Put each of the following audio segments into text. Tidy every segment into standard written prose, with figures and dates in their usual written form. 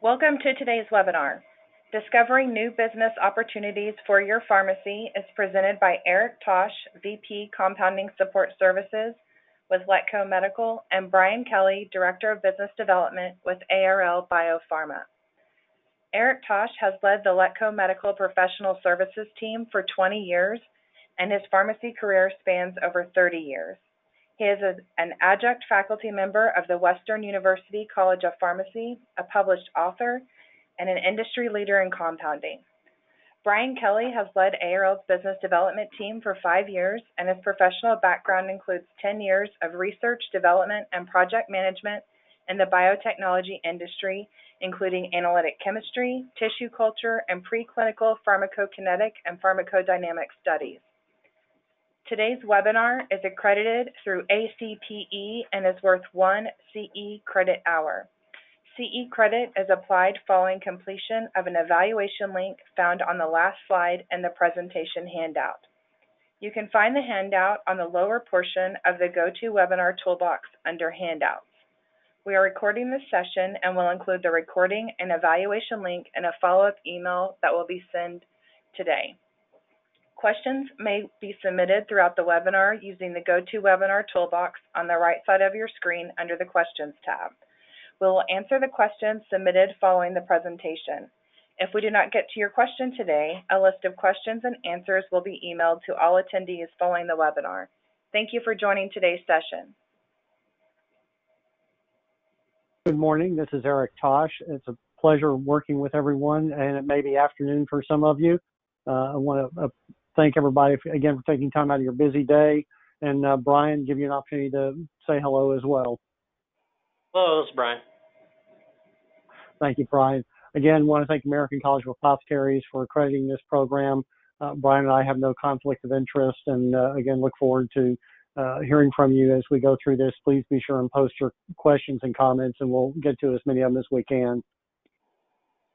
Welcome to today's webinar. Discovering New Business Opportunities for Your Pharmacy is presented by Eric Tosh, VP Compounding Support Services with Letco Medical, and Brian Kelly, Director of Business Development with ARL Biopharma. Eric Tosh has led the Letco Medical Professional Services team for 20 years, and his pharmacy career spans over 30 years. He is an adjunct faculty member of the Western University College of Pharmacy, a published author, and an industry leader in compounding. Brian Kelly has led ARL's business development team for 5 years, and his professional background includes 10 years of research, development, and project management in the biotechnology industry, including analytic chemistry, tissue culture, and preclinical pharmacokinetic and pharmacodynamic studies. Today's webinar is accredited through ACPE and is worth 1 CE credit hour. CE credit is applied following completion of an evaluation link found on the last slide in the presentation handout. You can find the handout on the lower portion of the GoToWebinar toolbox under Handouts. We are recording this session and will include the recording and evaluation link in a follow-up email that will be sent today. Questions may be submitted throughout the webinar using the GoToWebinar toolbox on the right side of your screen under the Questions tab. We will answer the questions submitted following the presentation. If we do not get to your question today, a list of questions and answers will be emailed to all attendees following the webinar. Thank you for joining today's session. Good morning, this is Eric Tosh. It's a pleasure working with everyone, and it may be afternoon for some of you. I want to thank everybody again for taking time out of your busy day, and Brian, give you an opportunity to say hello as well. Hello, this is Brian. Thank you, Brian. Again, want to thank American College of Apothecaries for accrediting this program. Brian and I have no conflict of interest, and again, look forward to hearing from you as we go through this. Please be sure and post your questions and comments, and we'll get to as many of them as we can.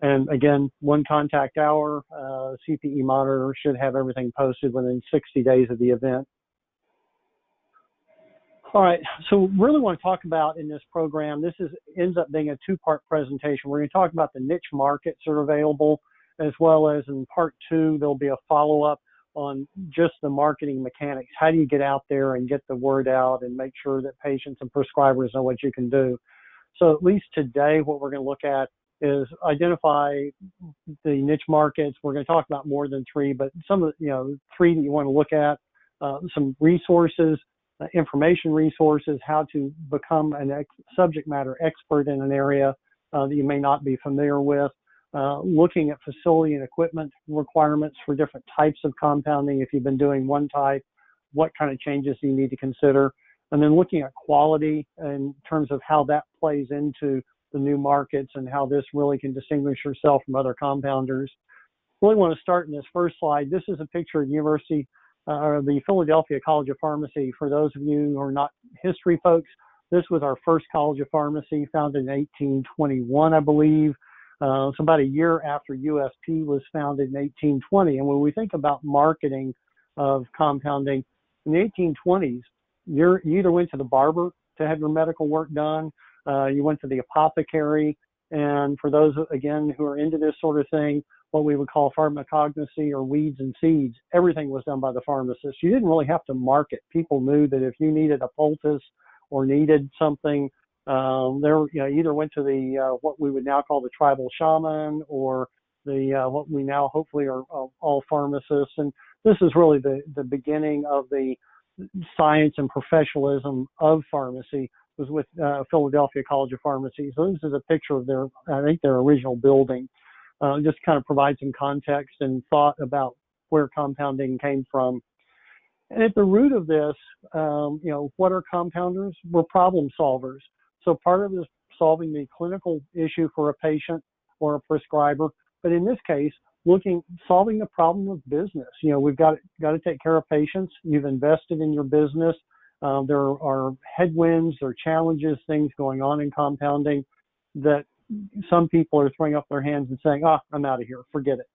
And again, 1 contact hour, CPE monitor should have everything posted within 60 days of the event. All right, so really want to talk about in this program, this ends up being a 2-part presentation. We're going to talk about the niche markets that are available, as well as in part 2, there'll be a follow-up on just the marketing mechanics. How do you get out there and get the word out and make sure that patients and prescribers know what you can do? So at least today, what we're going to look at is identify the niche markets. We're going to talk about more than 3, but some of the, 3 that you want to look at, some resources, information resources, how to become a subject matter expert in an area that you may not be familiar with, looking at facility and equipment requirements for different types of compounding. If you've been doing one type, what kind of changes do you need to consider? And then looking at quality in terms of how that plays into the new markets and how this really can distinguish yourself from other compounders. Really want to start in this first slide. This is a picture of the Philadelphia College of Pharmacy. For those of you who are not history folks, this was our first College of Pharmacy, founded in 1821, I believe. So about a year after USP was founded in 1820. And when we think about marketing of compounding, in the 1820s, you either went to the barber to have your medical work done, you went to the apothecary, and for those, again, who are into this sort of thing, what we would call pharmacognosy or weeds and seeds, everything was done by the pharmacist. You didn't really have to market. People knew that if you needed a poultice or needed something, either went to the what we would now call the tribal shaman, or the what we now hopefully are all pharmacists. And this is really the beginning of the science and professionalism of pharmacy, was with Philadelphia College of Pharmacy. So this is a picture of their original building. Just kind of provide some context and thought about where compounding came from. And at the root of this, what are compounders? We're problem solvers. So part of it is solving the clinical issue for a patient or a prescriber, but in this case, solving the problem of business. We've got to take care of patients. You've invested in your business. There are headwinds or challenges, things going on in compounding that some people are throwing up their hands and saying, I'm out of here, forget it.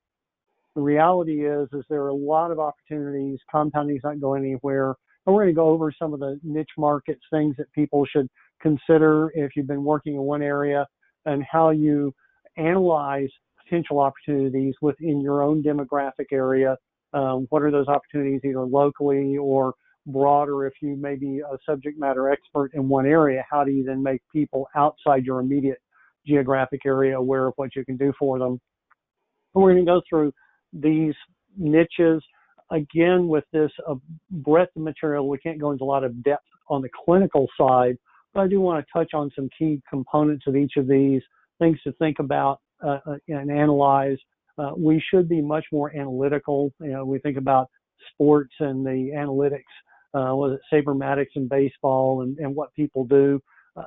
The reality is there are a lot of opportunities. Compounding is not going anywhere. And we're going to go over some of the niche markets, things that people should consider if you've been working in one area, and how you analyze potential opportunities within your own demographic area. What are those opportunities either locally or broader? If you may be a subject matter expert in one area, how do you then make people outside your immediate geographic area aware of what you can do for them? We're going to go through these niches. Again, with this breadth of material, we can't go into a lot of depth on the clinical side, but I do want to touch on some key components of each of these, things to think about and analyze. We should be much more analytical. We think about sports and the analytics, was it sabermatics in baseball and what people do.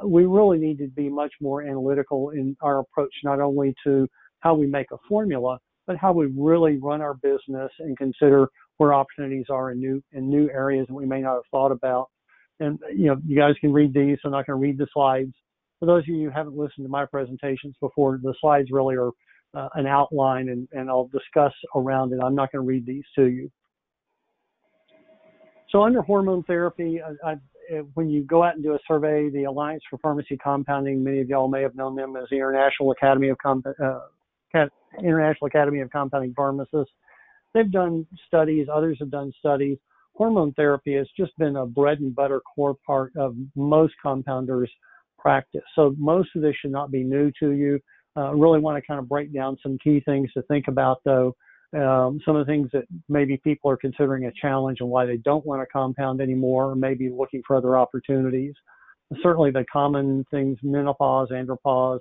We really need to be much more analytical in our approach, not only to how we make a formula, but how we really run our business and consider where opportunities are in new areas that we may not have thought about. And you guys can read these, so I'm not going to read the slides. For those of you who haven't listened to my presentations before, the slides really are an outline, and I'll discuss around it. I'm not going to read these to you. So under hormone therapy, when you go out and do a survey, the Alliance for Pharmacy Compounding, many of y'all may have known them as the International Academy of Compounding Pharmacists. They've done studies, others have done studies. Hormone therapy has just been a bread and butter core part of most compounders' practice. So most of this should not be new to you. Really want to kind of break down some key things to think about, though. Some of the things that maybe people are considering a challenge and why they don't want to compound anymore, or maybe looking for other opportunities. Certainly the common things: menopause, andropause,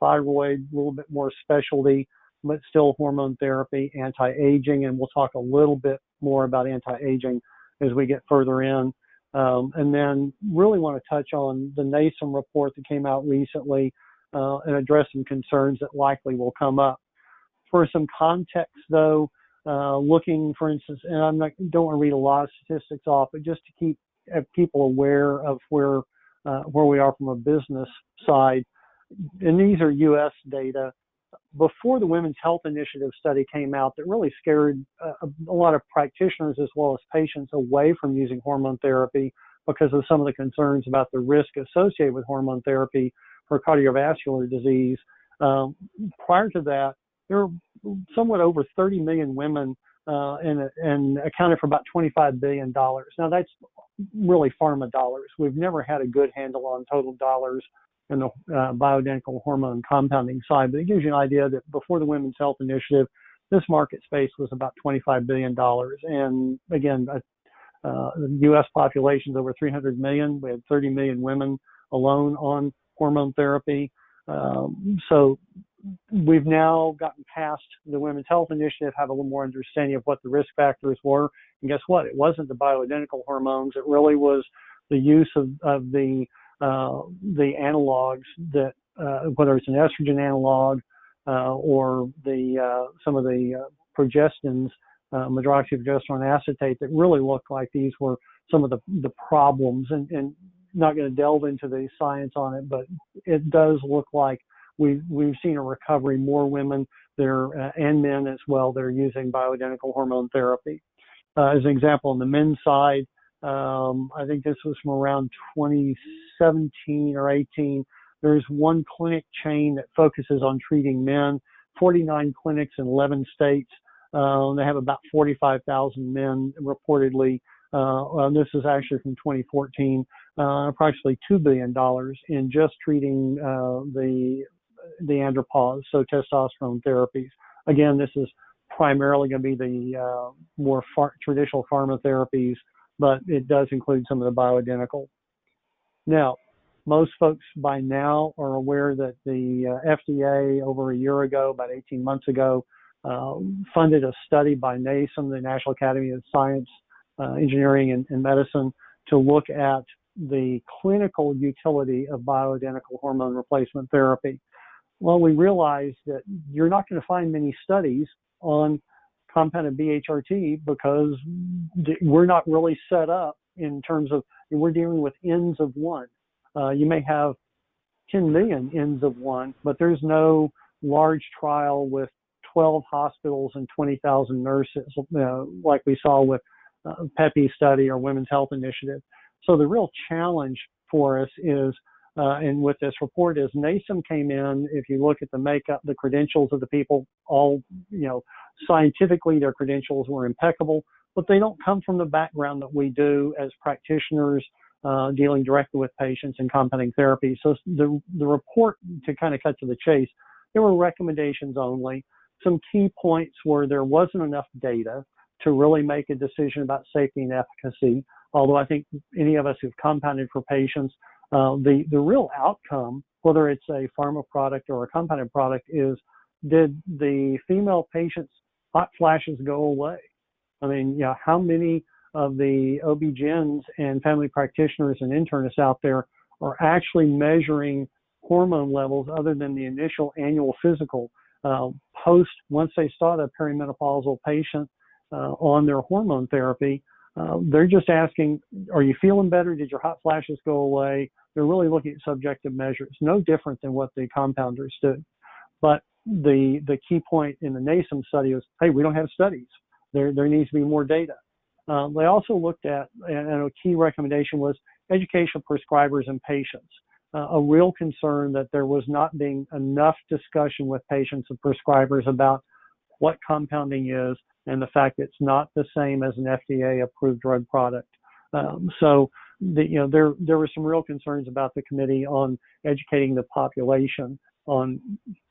thyroid, a little bit more specialty, but still hormone therapy, anti-aging, and we'll talk a little bit more about anti-aging as we get further in. And then really want to touch on the NASM report that came out recently and address some concerns that likely will come up. For some context, though, looking, for instance, and don't want to read a lot of statistics off, but just to keep people aware of where we are from a business side. And these are U.S. data. Before the Women's Health Initiative study came out, that really scared a lot of practitioners as well as patients away from using hormone therapy because of some of the concerns about the risk associated with hormone therapy for cardiovascular disease. Prior to that, there were somewhat over 30 million women and accounted for about $25 billion. Now, that's really pharma dollars. We've never had a good handle on total dollars in the bioidentical hormone compounding side, but it gives you an idea that before the Women's Health Initiative, this market space was about $25 billion. And again, the U.S. population is over 300 million. We had 30 million women alone on hormone therapy. So we've now gotten past the Women's Health Initiative, have a little more understanding of what the risk factors were. And guess what? It wasn't the bioidentical hormones. It really was the use of the analogs that, whether it's an estrogen analog or some of the progestins, medroxyprogesterone acetate, that really looked like these were some of the problems. And not going to delve into the science on it, but it does look like we've seen a recovery. More women there and men as well, they're using bioidentical hormone therapy. As an example, on the men's side, I think this was from around 2017 or 18. There's one clinic chain that focuses on treating men, 49 clinics in 11 states. They have about 45,000 men reportedly. This is actually from 2014, approximately $2 billion in just treating the andropause, so testosterone therapies. Again, this is primarily going to be the more traditional pharma therapies, but it does include some of the bioidentical. Now, most folks by now are aware that the FDA over a year ago, about 18 months ago, funded a study by NASM, the National Academy of Science, Engineering and Medicine, to look at the clinical utility of bioidentical hormone replacement therapy. Well, we realized that you're not going to find many studies on compounded BHRT because we're not really set up in terms of, we're dealing with N's of one. You may have 10 million N's of one, but there's no large trial with 12 hospitals and 20,000 nurses like we saw with PEPI study or Women's Health Initiative. So the real challenge for us is and with this report is NASM came in. If you look at the makeup, the credentials of the people, all, scientifically their credentials were impeccable, but they don't come from the background that we do as practitioners dealing directly with patients in compounding therapy. So the report, to kind of cut to the chase, there were recommendations only. Some key points were there wasn't enough data to really make a decision about safety and efficacy, although I think any of us who've compounded for patients, the real outcome, whether it's a pharma product or a compounded product, is did the female patients' hot flashes go away? I mean, how many of the OB-GYNs and family practitioners and internists out there are actually measuring hormone levels other than the initial annual physical once they start a perimenopausal patient on their hormone therapy? They're just asking, are you feeling better? Did your hot flashes go away? They're really looking at subjective measures, no different than what the compounders do. But the key point in the NASM study was, hey, we don't have studies. There needs to be more data. They also looked at, and a key recommendation was education of prescribers and patients. A real concern that there was not being enough discussion with patients and prescribers about what compounding is and the fact that it's not the same as an FDA-approved drug product. So there were some real concerns about the committee on educating the population on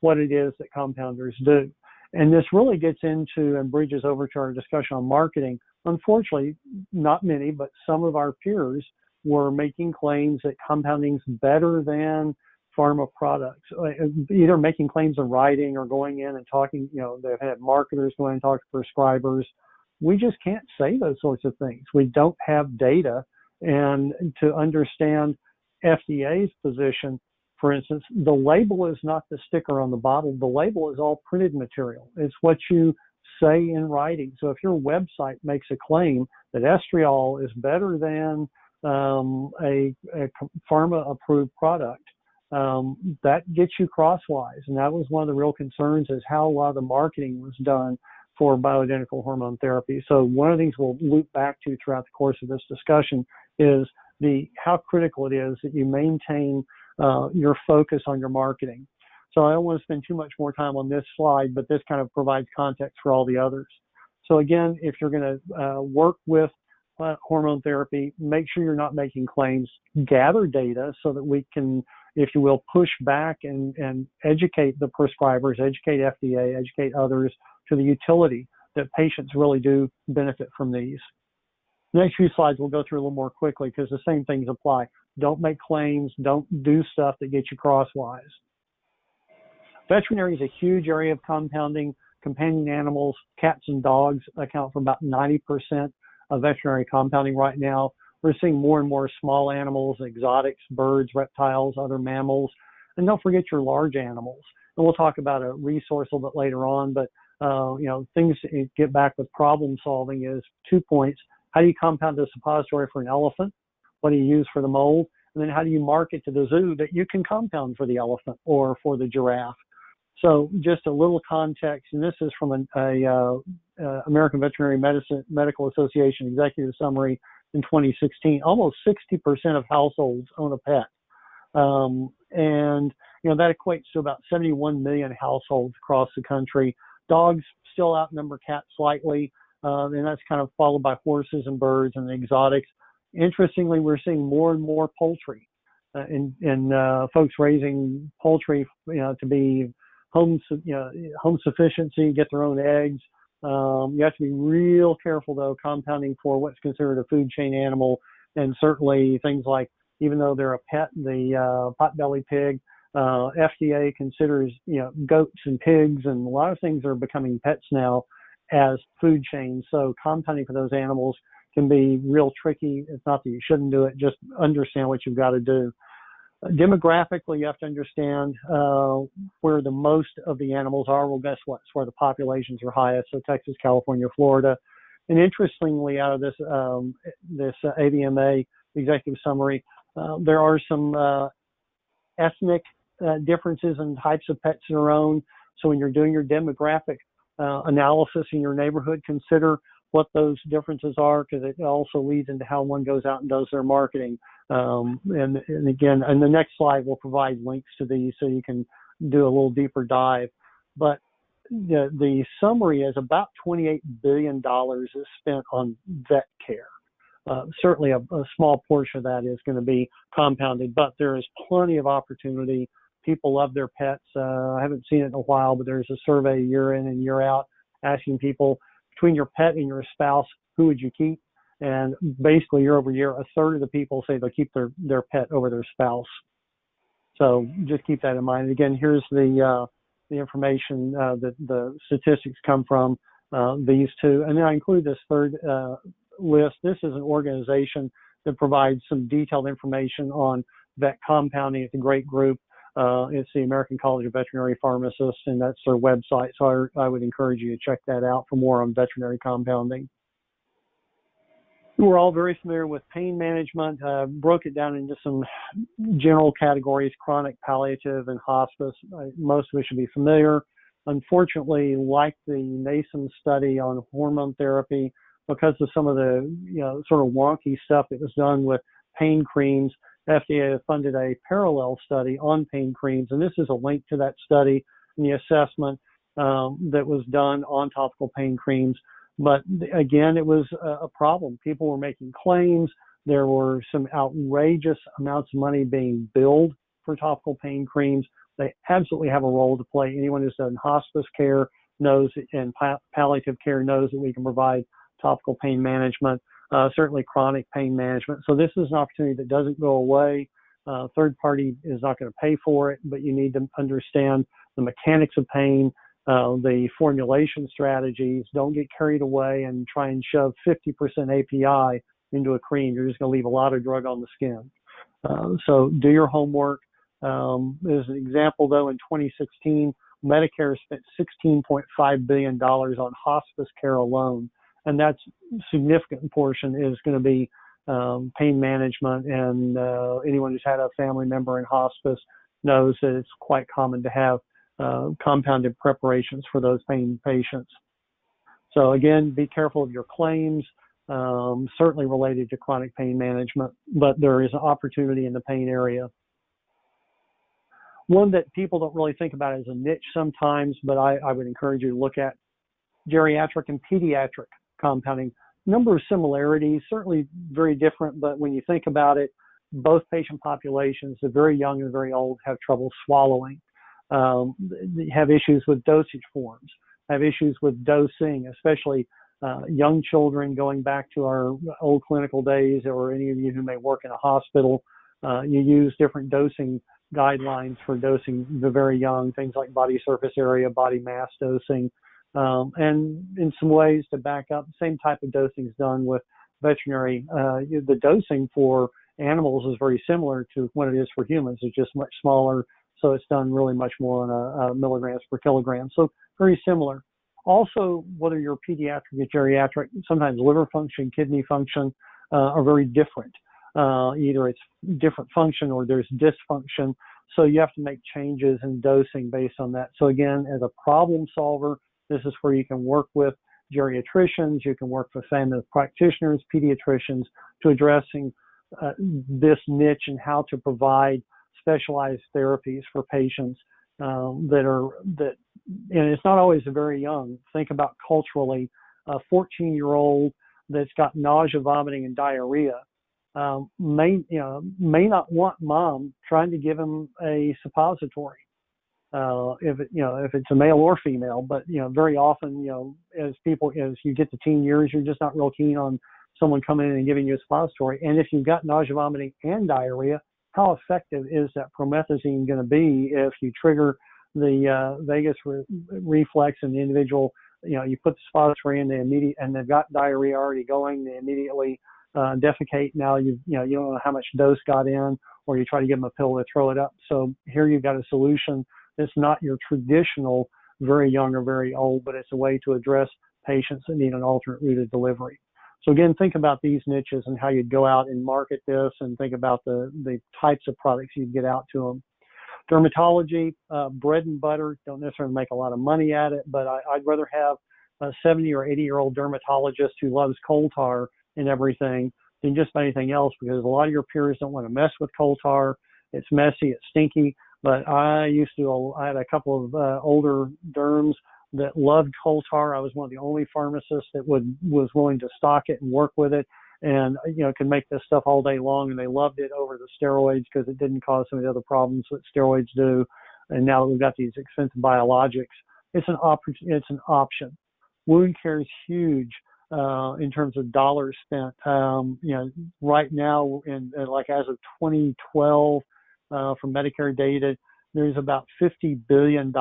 what it is that compounders do. And this really gets into and bridges over to our discussion on marketing. Unfortunately, not many, but some of our peers were making claims that compounding is better than pharma products, either making claims in writing or going in and talking, they've had marketers go in and talk to prescribers. We just can't say those sorts of things. We don't have data. And to understand FDA's position, for instance, the label is not the sticker on the bottle. The label is all printed material. It's what you say in writing. So if your website makes a claim that estriol is better than a pharma-approved product, that gets you crosswise. And that was one of the real concerns, is how a lot of the marketing was done for bioidentical hormone therapy. So one of the things we'll loop back to throughout the course of this discussion is how critical it is that you maintain your focus on your marketing. So I don't want to spend too much more time on this slide, but this kind of provides context for all the others. So again, if you're going to work with hormone therapy, make sure you're not making claims. Gather data so that we can, if you will, push back and educate the prescribers, educate FDA, educate others to the utility that patients really do benefit from these. Next few slides we'll go through a little more quickly because the same things apply. Don't make claims. Don't do stuff that gets you crosswise. Veterinary is a huge area of compounding. Companion animals, cats and dogs, account for about 90% of veterinary compounding right now. We're seeing more and more small animals, exotics, birds, reptiles, other mammals, and don't forget your large animals. And we'll talk about a resource a little bit later on, but things to get back with problem solving is 2 points. How do you compound a suppository for an elephant? What do you use for the mold? And then how do you market to the zoo that you can compound for the elephant or for the giraffe? So just a little context, and this is from an American Veterinary Medical Association executive summary in 2016. Almost 60% of households own a pet. And that equates to about 71 million households across the country. Dogs still outnumber cats slightly, and that's kind of followed by horses and birds and the exotics. Interestingly, we're seeing more and more poultry, and folks raising poultry, to be home sufficiency, get their own eggs. You have to be real careful, though, compounding for what's considered a food chain animal, and certainly things like, even though they're a pet, the potbelly pig, FDA considers, goats and pigs, and a lot of things are becoming pets now as food chains. So compounding for those animals can be real tricky. It's not that you shouldn't do it, just understand what you've got to do. Demographically, you have to understand where the most of the animals are. Well, guess what? It's where the populations are highest, so Texas, California, Florida. And interestingly, out of this AVMA executive summary, there are some ethnic differences in types of pets that are owned. So when you're doing your demographic analysis in your neighborhood, consider what those differences are, because it also leads into how one goes out and does their marketing. And again, and the next slide will provide links to these so you can do a little deeper dive. But the summary is about $28 billion is spent on vet care. Certainly a small portion of that is going to be compounded, but there is plenty of opportunity. People love their pets. I haven't seen it in a while, but there's a survey year in and year out asking people, between your pet and your spouse, who would you keep? And basically year over year, a third of the people say they'll keep their pet over their spouse. So just keep that in mind. Again, here's the information that the statistics come from these two. And then I include this third list. This is an organization that provides some detailed information on vet compounding. It's a great group. It's the American College of Veterinary Pharmacists, and that's their website. So I would encourage you to check that out for more on veterinary compounding. We're all very familiar with pain management. Broke it down into some general categories: chronic, palliative, and hospice. Most of us should be familiar. Unfortunately, like the NASM study on hormone therapy, because of some of the sort of wonky stuff that was done with pain creams, FDA funded a parallel study on pain creams, and this is a link to that study and the assessment that was done on topical pain creams. But again, it was a problem. People were making claims. There were some outrageous amounts of money being billed for topical pain creams. They absolutely have a role to play. Anyone who's done hospice care knows, and palliative care knows, that we can provide topical pain management, certainly chronic pain management. So this is an opportunity that doesn't go away. Third party is not going to pay for it, but you need to understand the mechanics of pain, the formulation strategies. Don't get carried away and try and shove 50% API into a cream. You're just going to leave a lot of drug on the skin. So do your homework. As an example, though, in 2016, Medicare spent $16.5 billion on hospice care alone. And that's a significant portion is going to be pain management. And anyone who's had a family member in hospice knows that it's quite common to have compounded preparations for those pain patients. So again, be careful of your claims, certainly related to chronic pain management, but there is an opportunity in the pain area. One that people don't really think about as a niche sometimes, but I would encourage you to look at: geriatric and pediatric compounding. Number of similarities, certainly very different, but when you think about it, both patient populations, the very young and the very old, have trouble swallowing, have issues with dosage forms, have issues with dosing, especially young children. Going back to our old clinical days, or any of you who may work in a hospital, you use different dosing guidelines for dosing the very young, things like body surface area, body mass dosing. And in some ways, to back up, the same type of dosing is done with veterinary. The dosing for animals is very similar to what it is for humans. It's just much smaller, so it's done really much more on a milligrams per kilogram. So very similar. Also, whether you're pediatric or geriatric, sometimes liver function, kidney function are very different. Either it's different function or there's dysfunction. So you have to make changes in dosing based on that. So again, as a problem solver, this is where you can work with geriatricians, you can work with family practitioners, pediatricians, to addressing this niche and how to provide specialized therapies for patients and it's not always very young. Think about culturally, a 14-year-old that's got nausea, vomiting, and diarrhea may not want mom trying to give him a suppository. If it's a male or female, but very often, as you get to teen years, you're just not real keen on someone coming in and giving you a suppository. And if you've got nausea, vomiting, and diarrhea, how effective is that promethazine going to be if you trigger the vagus reflex in the individual? You put the suppository in, and they've got diarrhea already going. They immediately defecate. Now you don't know how much dose got in, or you try to give them a pill to throw it up. So here you've got a solution. It's not your traditional very young or very old, but it's a way to address patients that need an alternate route of delivery. So again, think about these niches and how you'd go out and market this, and think about the types of products you'd get out to them. Dermatology, bread and butter, don't necessarily make a lot of money at it, but I'd rather have a 70 or 80-year-old dermatologist who loves coal tar and everything than just about anything else, because a lot of your peers don't want to mess with coal tar. It's messy, it's stinky. But I had a couple of older derms that loved coal tar. I was one of the only pharmacists that was willing to stock it and work with it, and could make this stuff all day long. And they loved it over the steroids because it didn't cause some of the other problems that steroids do. And now that we've got these expensive biologics, it's an option. Wound care is huge in terms of dollars spent. Right now, like as of 2012, from Medicare data, there's about $50 billion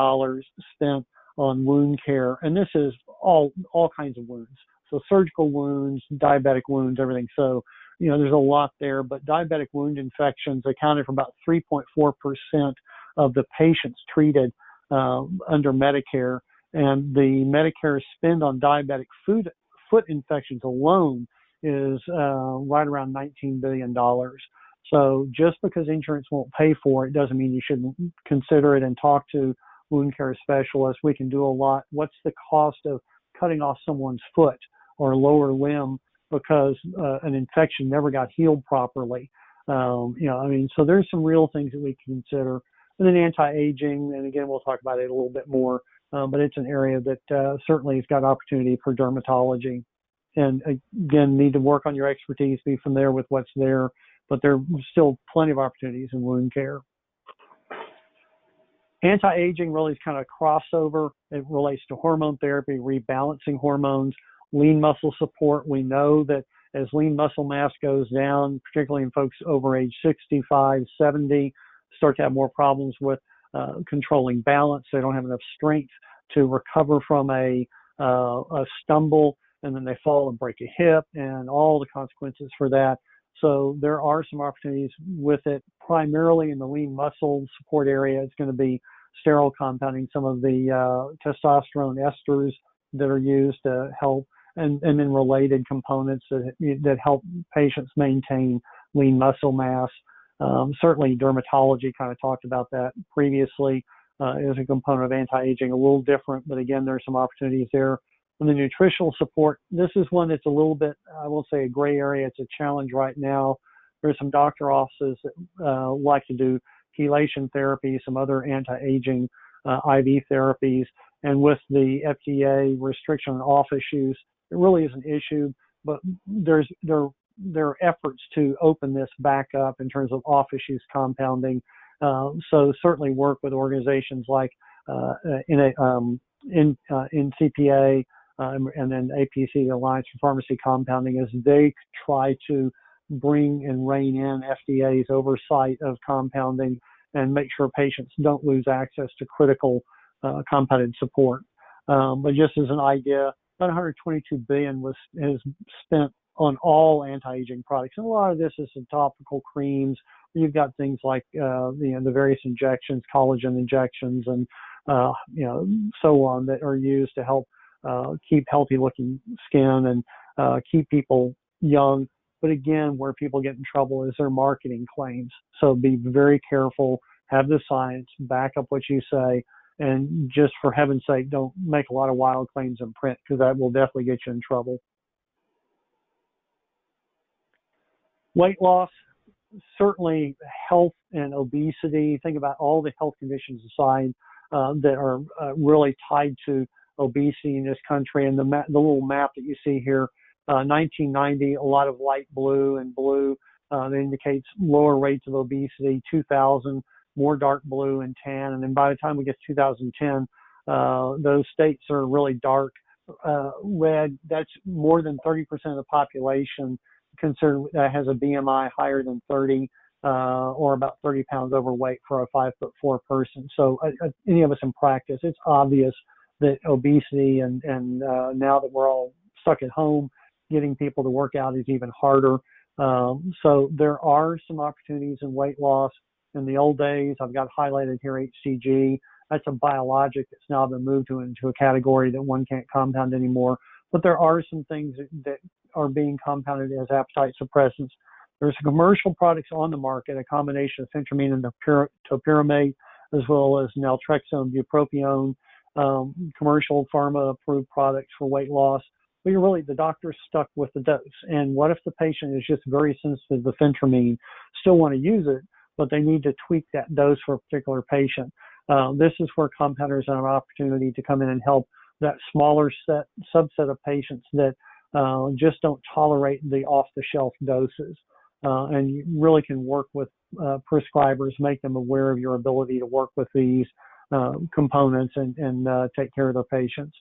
spent on wound care, and this is all kinds of wounds. So surgical wounds, diabetic wounds, everything. So, there's a lot there, but diabetic wound infections accounted for about 3.4% of the patients treated under Medicare, and the Medicare spend on diabetic foot infections alone is right around $19 billion. So just because insurance won't pay for it doesn't mean you shouldn't consider it and talk to wound care specialists. We can do a lot. What's the cost of cutting off someone's foot or lower limb because an infection never got healed properly? So there's some real things that we can consider. And then anti-aging, and again, we'll talk about it a little bit more, but it's an area that certainly has got opportunity for dermatology. And again, need to work on your expertise, be familiar with what's there, but there are still plenty of opportunities in wound care. Anti-aging really is kind of a crossover. It relates to hormone therapy, rebalancing hormones, lean muscle support. We know that as lean muscle mass goes down, particularly in folks over age 65, 70, start to have more problems with controlling balance. They don't have enough strength to recover from a stumble, and then they fall and break a hip, and all the consequences for that. So there are some opportunities with it, primarily in the lean muscle support area. It's going to be sterile compounding, some of the testosterone esters that are used to help, and then related components that help patients maintain lean muscle mass. Certainly dermatology, kind of talked about that previously, is a component of anti-aging, a little different, but again, there's some opportunities there. And the nutritional support, this is one that's a little bit, I won't say a gray area, it's a challenge right now. There's some doctor offices that like to do chelation therapy, some other anti-aging IV therapies, and with the FDA restriction on office use, it really is an issue, but there are efforts to open this back up in terms of office use compounding. So certainly work with organizations like in CPA, and then APC, Alliance for Pharmacy Compounding, as they try to bring and rein in FDA's oversight of compounding and make sure patients don't lose access to critical compounded support. But just as an idea, about $122 billion is spent on all anti-aging products, and a lot of this is in topical creams. You've got things like the various injections, collagen injections, and so on, that are used to help keep healthy-looking skin and keep people young. But again, where people get in trouble is their marketing claims. So be very careful, have the science, back up what you say, and just for heaven's sake, don't make a lot of wild claims in print, because that will definitely get you in trouble. Weight loss, certainly health and obesity. Think about all the health conditions aside that are really tied to obesity in this country. And the little map that you see here, 1990, a lot of light blue and blue that indicates lower rates of obesity. 2000, more dark blue and tan. And then by the time we get to 2010, those states are really dark red. That's more than 30% of the population considered has a BMI higher than 30, or about 30 pounds overweight for a 5'4" person. So any of us in practice, it's obvious that obesity and now that we're all stuck at home, getting people to work out is even harder. So there are some opportunities in weight loss. In the old days, I've got highlighted here HCG. That's a biologic that's now been moved into a category that one can't compound anymore. But there are some things that are being compounded as appetite suppressants. There's commercial products on the market, a combination of phentermine and topiramate, as well as naltrexone, bupropion, commercial pharma-approved products for weight loss. Well, the doctor's stuck with the dose. And what if the patient is just very sensitive to phentermine, still want to use it, but they need to tweak that dose for a particular patient? This is where compounders have an opportunity to come in and help that smaller subset of patients that just don't tolerate the off-the-shelf doses. And you really can work with prescribers, make them aware of your ability to work with these components and take care of their patients.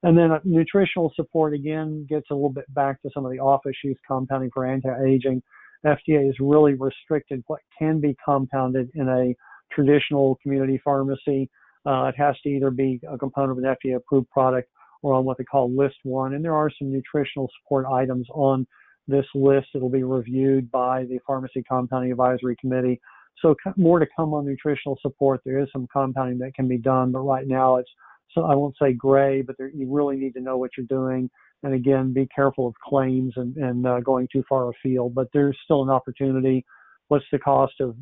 And then nutritional support, again, gets a little bit back to some of the off-issues compounding for anti-aging. FDA has really restricted what can be compounded in a traditional community pharmacy. It has to either be a component of an FDA-approved product or on what they call List 1. And there are some nutritional support items on this list. It'll be reviewed by the Pharmacy Compounding Advisory Committee. So more to come on nutritional support. There is some compounding that can be done, but right now it's, so I won't say gray, but you really need to know what you're doing. And again, be careful of claims and going too far afield. But there's still an opportunity. What's the cost of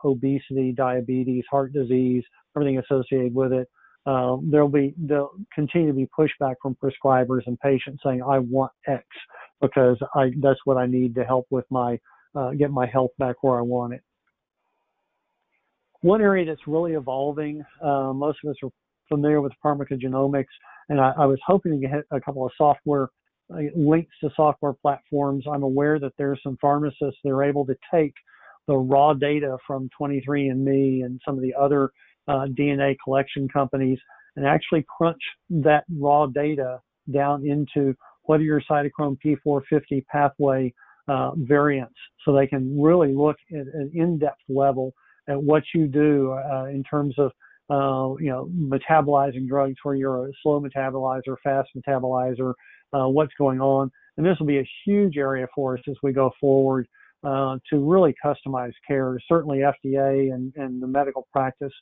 obesity, diabetes, heart disease, everything associated with it? There'll continue to be pushback from prescribers and patients saying, I want X because that's what I need to help with my get my health back where I want it. One area that's really evolving, most of us are familiar with pharmacogenomics, and I was hoping to get a couple of software links to software platforms. I'm aware that there's some pharmacists that are able to take the raw data from 23andMe and some of the other DNA collection companies and actually crunch that raw data down into what are your cytochrome P450 pathway variants, so they can really look at an in-depth level at what you do in terms of metabolizing drugs, where you're a slow metabolizer, fast metabolizer, what's going on. And this will be a huge area for us as we go forward to really customize care. Certainly FDA and the medical practice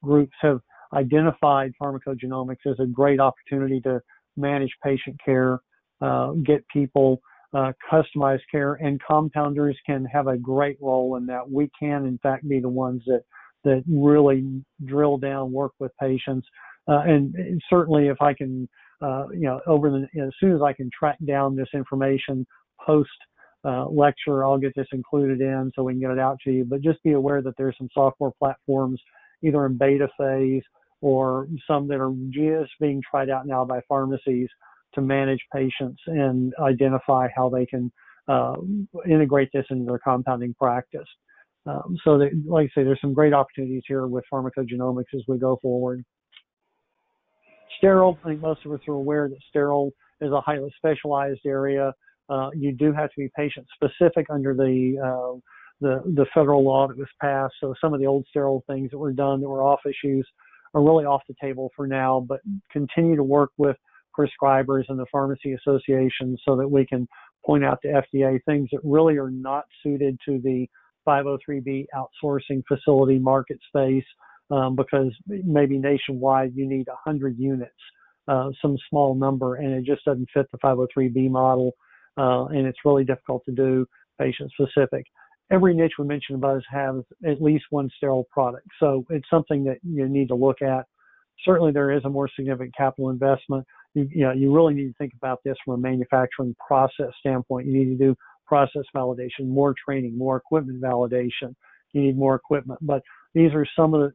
groups have identified pharmacogenomics as a great opportunity to manage patient care, get people customized care, and compounders can have a great role in that. We can, in fact, be the ones that really drill down, work with patients. And certainly if I can, as soon as I can track down this information post lecture, I'll get this included in so we can get it out to you. But just be aware that there's some software platforms either in beta phase or some that are just being tried out now by pharmacies to manage patients and identify how they can integrate this into their compounding practice. So that, like I say, there's some great opportunities here with pharmacogenomics as we go forward. Sterile, I think most of us are aware that sterile is a highly specialized area. You do have to be patient specific under the federal law that was passed. So some of the old sterile things that were done that were off issues are really off the table for now, but continue to work with prescribers and the pharmacy associations so that we can point out to FDA things that really are not suited to the 503B outsourcing facility market space, because maybe nationwide you need 100 units, some small number, and it just doesn't fit the 503B model, and it's really difficult to do patient specific. Every niche we mentioned above has at least one sterile product, so it's something that you need to look at. Certainly there is a more significant capital investment. You really need to think about this from a manufacturing process standpoint. You need to do process validation, more training, more equipment validation. You need more equipment, but these are some of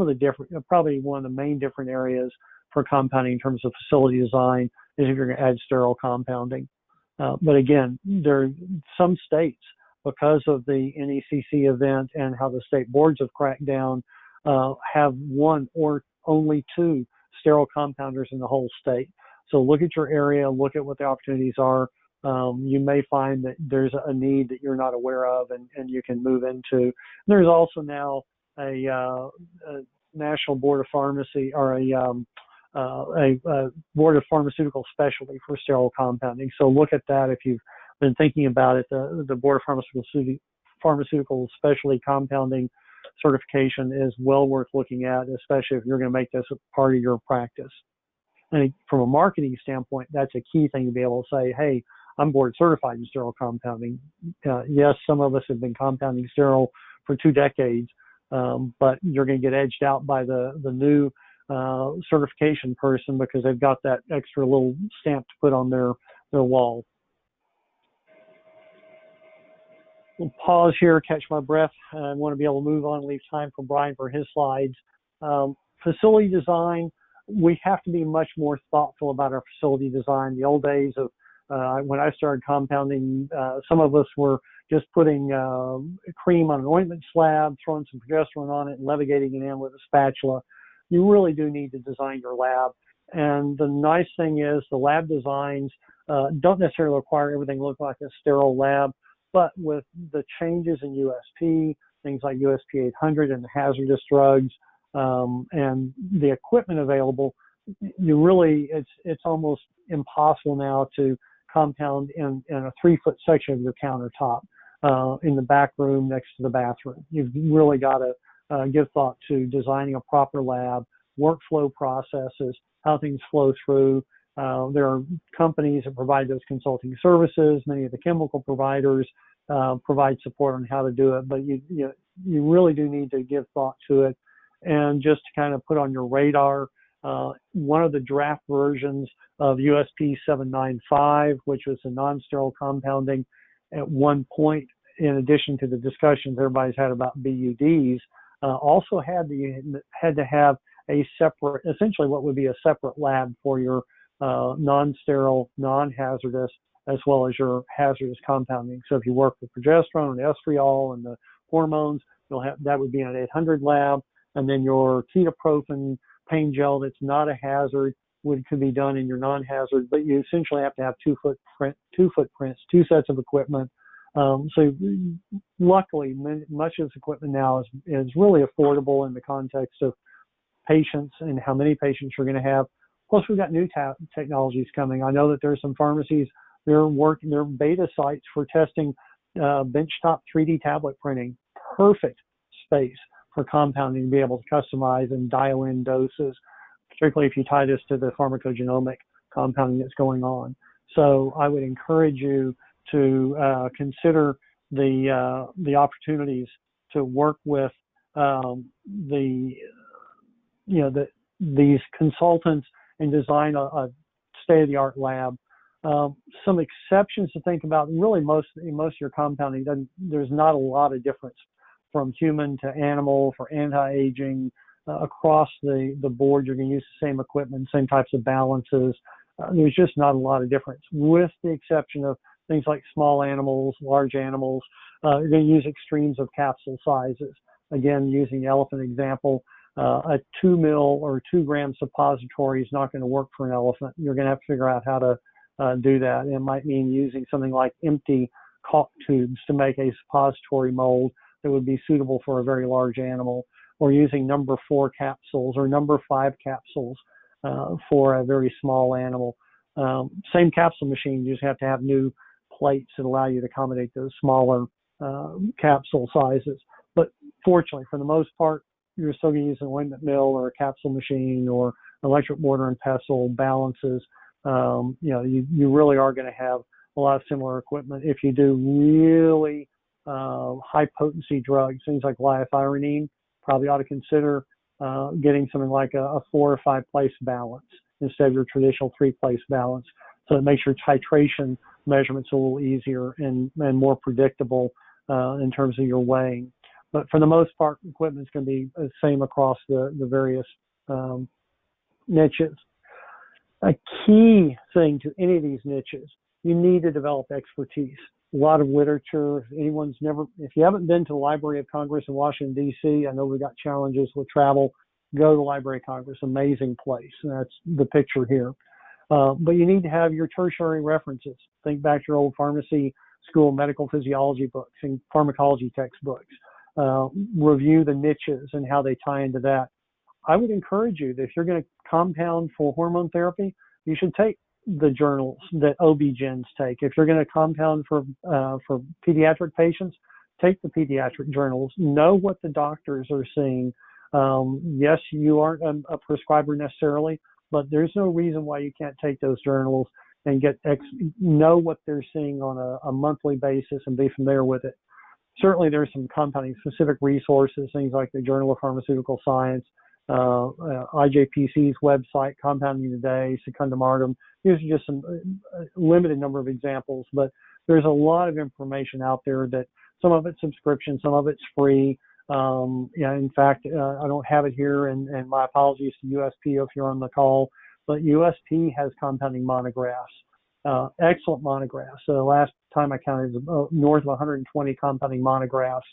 the different, probably one of the main different areas for compounding in terms of facility design is if you're going to add sterile compounding. But again, there are some states, because of the NECC event and how the state boards have cracked down, have one or only two sterile compounders in the whole state. So look at your area, look at what the opportunities are. You may find that there's a need that you're not aware of and you can move into. There's also now a National Board of Pharmacy, or a Board of Pharmaceutical Specialty for sterile compounding. So look at that if you've been thinking about it. The Board of Pharmaceutical Specialty Compounding certification is well worth looking at, especially if you're going to make this a part of your practice. And from a marketing standpoint, that's a key thing to be able to say, hey, I'm board certified in sterile compounding. Yes, some of us have been compounding sterile for 2 decades, but you're going to get edged out by the new certification person because they've got that extra little stamp to put on their their wall. We'll pause here, catch my breath. I want to be able to move on and leave time for Brian for his slides. Facility design, we have to be much more thoughtful about our facility design. The old days of when I started compounding, some of us were just putting cream on an ointment slab, throwing some progesterone on it, and levigating it in with a spatula. You really do need to design your lab. And the nice thing is the lab designs don't necessarily require everything to look like a sterile lab, but with the changes in USP, things like USP 800 and the hazardous drugs, and the equipment available, you really, it's almost impossible now to compound in a 3-foot section of your countertop in the back room next to the bathroom. You've really got to give thought to designing a proper lab, workflow processes, how things flow through. There are companies that provide those consulting services. Many of the chemical providers provide support on how to do it, but you really do need to give thought to it. And just to kind of put on your radar, one of the draft versions of USP 795, which was a non-sterile compounding, at one point, in addition to the discussions everybody's had about BUDs, also had to have a separate, essentially what would be a separate lab for your non-sterile, non-hazardous, as well as your hazardous compounding. So if you work with progesterone and estriol and the hormones, you'll have, that would be in an 800 lab. And then your ketoprofen pain gel that's not a hazard could be done in your non-hazard, but you essentially have to have two footprints, 2 sets of equipment. So luckily, much of this equipment now is really affordable in the context of patients and how many patients you're going to have. Plus, we've got new technologies coming. I know that there's some pharmacies, they're beta sites for testing benchtop 3D tablet printing. Perfect space for compounding to be able to customize and dial in doses, particularly if you tie this to the pharmacogenomic compounding that's going on. So I would encourage you to consider the opportunities to work with these consultants and design a state-of-the-art lab. Some exceptions to think about. Really, most of your compounding, there's not a lot of difference from human to animal for anti-aging. Across the board, you're going to use the same equipment, same types of balances. There's just not a lot of difference, with the exception of things like small animals, large animals. You're going to use extremes of capsule sizes. Again, using the elephant example, a 2 mil or 2 gram suppository is not going to work for an elephant. You're going to have to figure out how to do that. It might mean using something like empty caulk tubes to make a suppository mold that would be suitable for a very large animal, or using number 4 capsules or number 5 capsules for a very small animal. Same capsule machine, you just have to have new plates that allow you to accommodate those smaller capsule sizes. But fortunately, for the most part, you're still going to use an ointment mill or a capsule machine or electric mortar and pestle balances. You really are going to have a lot of similar equipment. If you do really high potency drugs, things like liothyronine, probably ought to consider getting something like a 4 or 5 place balance instead of your traditional 3 place balance. So it makes your titration measurements a little easier and more predictable in terms of your weighing. But for the most part, equipment is going to be the same across the various niches. A key thing to any of these niches, you need to develop expertise. A lot of literature. If you haven't been to the Library of Congress in Washington, D.C., I know we've got challenges with travel, go to the Library of Congress, amazing place. And that's the picture here. But you need to have your tertiary references. Think back to your old pharmacy school medical physiology books and pharmacology textbooks. Review the niches and how they tie into that. I would encourage you that if you're going to compound for hormone therapy, you should take the journals that OB-GYNs take. If you're going to compound for pediatric patients, take the pediatric journals. Know what the doctors are seeing. Yes, you aren't a prescriber necessarily, but there's no reason why you can't take those journals and know what they're seeing on a monthly basis and be familiar with it. Certainly, there's some compounding specific resources, things like the Journal of Pharmaceutical Science, IJPC's website, Compounding Today, Secundum Artem. Here's just some limited number of examples, but there's a lot of information out there that some of it's subscription, some of it's free. In fact, I don't have it here, and my apologies to USP if you're on the call, but USP has compounding monographs, excellent monographs. So the last time I counted, north of 120 compounding monographs.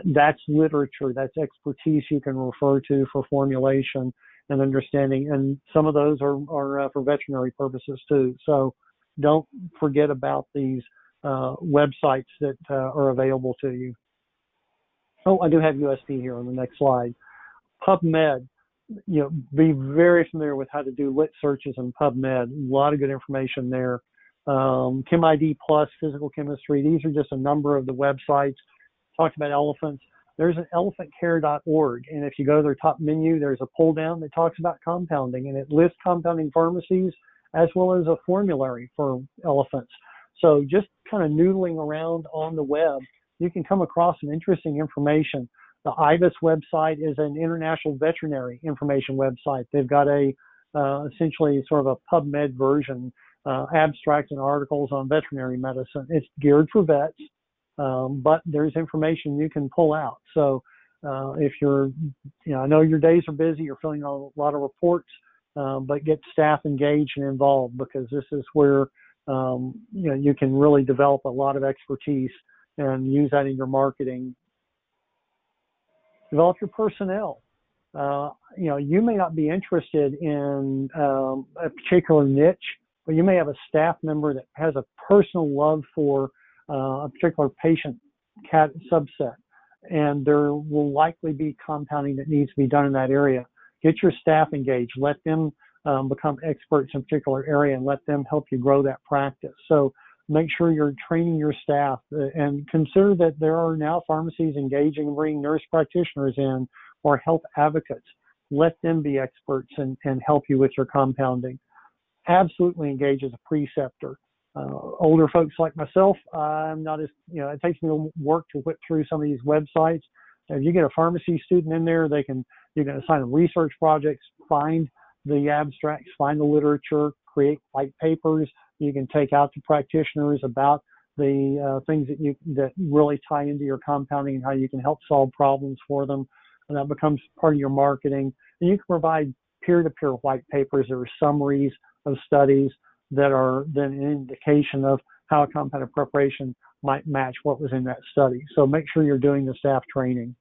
That's literature, that's expertise you can refer to for formulation and understanding, and some of those are for veterinary purposes too. So don't forget about these websites that are available to you. Oh, I do have USP here on the next slide. Pubmed, be very familiar with how to do lit searches in Pubmed. A lot of good information there. ChemID Plus, physical chemistry. These are just a number of the websites. Talked about elephants. There's an elephantcare.org, and if you go to their top menu, there's a pull down that talks about compounding, and it lists compounding pharmacies as well as a formulary for elephants. So just kind of noodling around on the web, you can come across some interesting information. The IVIS website is an international veterinary information website. They've got essentially sort of a PubMed version, abstracts and articles on veterinary medicine. It's geared for vets, but there's information you can pull out. So if you're, I know your days are busy, you're filling out a lot of reports, but get staff engaged and involved, because this is where you can really develop a lot of expertise and use that in your marketing. Develop your personnel. You may not be interested in a particular niche, but you may have a staff member that has a personal love for a particular patient subset, and there will likely be compounding that needs to be done in that area. Get your staff engaged. Let them become experts in a particular area, and let them help you grow that practice. So make sure you're training your staff, and consider that there are now pharmacies engaging and bringing nurse practitioners in, or health advocates. Let them be experts and help you with your compounding. Absolutely engage as a preceptor. Older folks like myself, I'm not as, it takes me work to whip through some of these websites. If you get a pharmacy student in there, you can assign them research projects, find the abstracts, find the literature, create white papers. You can take out to practitioners about the things that really tie into your compounding and how you can help solve problems for them. And that becomes part of your marketing. And you can provide peer-to-peer white papers or summaries of studies that are then an indication of how a compounded preparation might match what was in that study. So make sure you're doing the staff training.